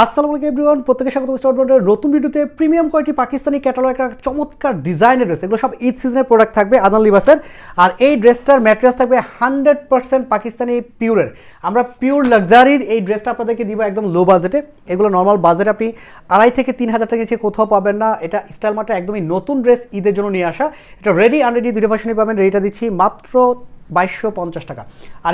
আসসালামু আলাইকুম এভরিওয়ান, প্রত্যেকে স্বাগত স্টার্ট ব্র্যান্ডের নতুন ভিডিওতে। প্রিমিয়াম কোয়ালিটি পাকিস্তানি ক্যাটালগ একটা চমৎকার ডিজাইনের ড্রেস, এগুলো সব ঈদ সিজনের প্রোডাক্ট থাকবে আদনান লিবাসের। আর এই ড্রেসটার ম্যাটেরিয়ালস থাকবে 100% পাকিস্তানি পিওরের। আমরা পিওর লাক্সারির এই ড্রেসটা আপনাদেরকে দিব একদম লো বাজেটে। এগুলো নর্মাল বাজেট আপনি 2,500 থেকে 3,000 টাকা নিচে কোথাও পাবেন না। এটা স্টাইল মার্টে একদমই নতুন ড্রেস, ঈদের জন্য নিয়ে আসা। এটা রেডি আনরেডি দুটো ভার্সনই পাবেন। রেডিটা দিচ্ছি মাত্র 2250 টাকা, আর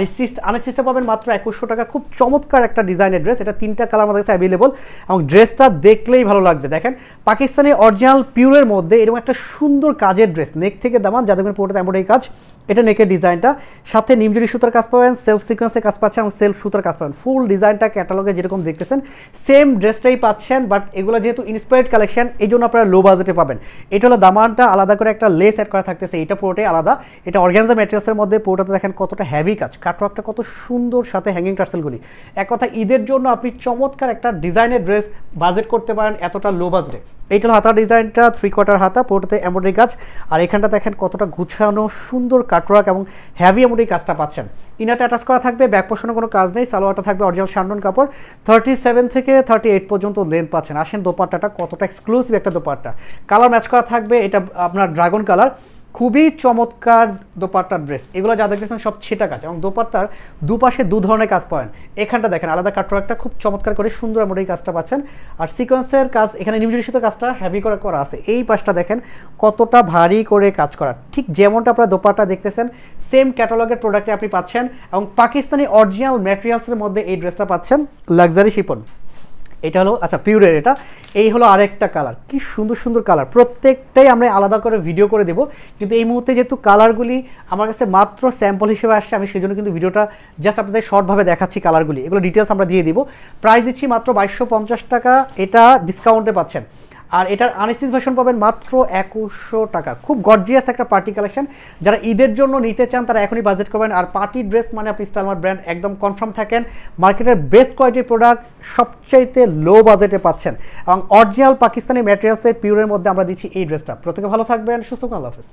আনস্টিচটা পাবেন মাত্র 2100 টাকা। খুব চমৎকার একটা ডিজাইনের ড্রেস। এটা 3টা কালার আমাদের কাছে অ্যাভেলেবল এবং ড্রেসটা দেখলেই ভালো লাগবে। দেখেন, পাকিস্তানি অরিজিনাল পিওরের মধ্যে এরকম একটা সুন্দর কাজের ড্রেস, নেক থেকে দামান যা দেখবেন পুরোটা এমব্রয়ডারি কাজ। এটা নেকের ডিজাইনটা, সাথে নিমজুরি সুতার কাজ পাবেন, সেলফ সিকোয়েন্সের কাজ পাচ্ছেন এবং সেলফ সুতার কাজ পাবেন। ফুল ডিজাইনটা ক্যাটালগে যেরকম দেখতেছেন সেম ড্রেসটাই পাচ্ছেন, বাট এগুলো যেহেতু ইন্সপায়ার্ড কালেকশন এই জন্য আপনারা লো বাজেটে পাবেন। এটা হলো দামানটা আলাদা করে একটা লেস অ্যাড করা থাকতেছে, এটা পুরোটাই আলাদা। এটা অর্গানজা ম্যাটেরিয়ালসের মধ্যে, পুরোটাতে দেখেন কতটা হেভি কাজ, কাটওয়ার্কটা কত সুন্দর, সাথে হ্যাঙ্গিং টার্সেলগুলি। এক কথা ঈদের জন্য আপনি চমৎকার একটা ডিজাইনের ড্রেস বাজেট করতে পারেন এতটা লো বাজেটে। এইটা হলো হাতার ডিজাইনটা, 3/4 হাতা, পুরোটাতে এমব্রয়ডারি কাজ। আর এখানটা দেখেন কতটা গুছানো সুন্দর কাটওয়ার্ক এবং হেভি এমব্রয়ডারি কাজটা পাচ্ছেন। ইনারটা অ্যাটাচ করা থাকবে, ব্যাক পোর্শনে কোনো কাজ নেই। সালোয়ারটা থাকবে অরিজিনাল শানডন কাপড়, 37 থেকে 38 পর্যন্ত লেন্থ পাচ্ছেন। আসেন দোপাট্টাটা কতটা এক্সক্লুসিভ একটা দোপাট্টা, কালার ম্যাচ করা থাকবে। এটা আপনার ড্রাগন কালার, খুবই চমৎকার দোপাট্টার ড্রেস। এগুলো যা দেখতেছেন সব ছেটা কাজ এবং দোপাট্টার দুপাশে দু ধরনের কাজ পাবেন। এখানটা দেখেন আলাদা কাটওয়ার্কটা খুব চমৎকার করে সুন্দর এমব্রয়ডারি কাজটা পাচ্ছেন। আর সিকোয়েন্সের কাজ এখানে নিমজুরি সুতোর কাজটা হেভি করে করা আছে। এই পাশটা দেখেন কতটা ভারী করে কাজ করা, ঠিক যেমনটা আপনারা দোপাট্টা দেখতেছেন সেম ক্যাটালগের প্রোডাক্টে আপনি পাচ্ছেন এবং পাকিস্তানি অরিজিনাল ম্যাটেরিয়ালসের মধ্যে এই ড্রেসটা পাচ্ছেন। লাক্সারি শিপন এটা হলো, আচ্ছা পিওরের এটা। এই হলো আরেকটা কালার, কি সুন্দর সুন্দর কালার। প্রত্যেকটাই আমরা আলাদা করে ভিডিও করে দেবো, কিন্তু এই মুহূর্তে যেহেতু কালারগুলি আমার কাছে মাত্র স্যাম্পল হিসেবে আসছে, আমি সেই জন্য কিন্তু ভিডিওটা জাস্ট আপনাদের শর্টভাবে দেখাচ্ছি কালারগুলি। এগুলো ডিটেলস আমরা দিয়ে দিব। প্রাইস দিচ্ছি মাত্র 2250 টাকা, এটা ডিসকাউন্টে পাচ্ছেন। আর এটার আনস্টিচ ভার্সন পাবেন মাত্র 2100 টাকা। খুব গর্জিয়াস একটা পার্টি কালেকশন, যারা ঈদের জন্য নিতে চান তারা এখনই বাজেট করবেন। আর পার্টি ড্রেস মানে আপনি স্টাইল মার্ট ব্র্যান্ড একদম কনফার্ম থাকেন, মার্কেটের বেস্ট কোয়ালিটির প্রোডাক্ট সবচাইতে লো বাজেটে পাচ্ছেন এবং অরিজিনাল পাকিস্তানি ম্যাটেরিয়ালসের পিওরের মধ্যে আমরা দিচ্ছি এই ড্রেসটা। প্রত্যেকে ভালো থাকবেন, সুস্থ থাকবেন, আল্লাহ হাফেজ।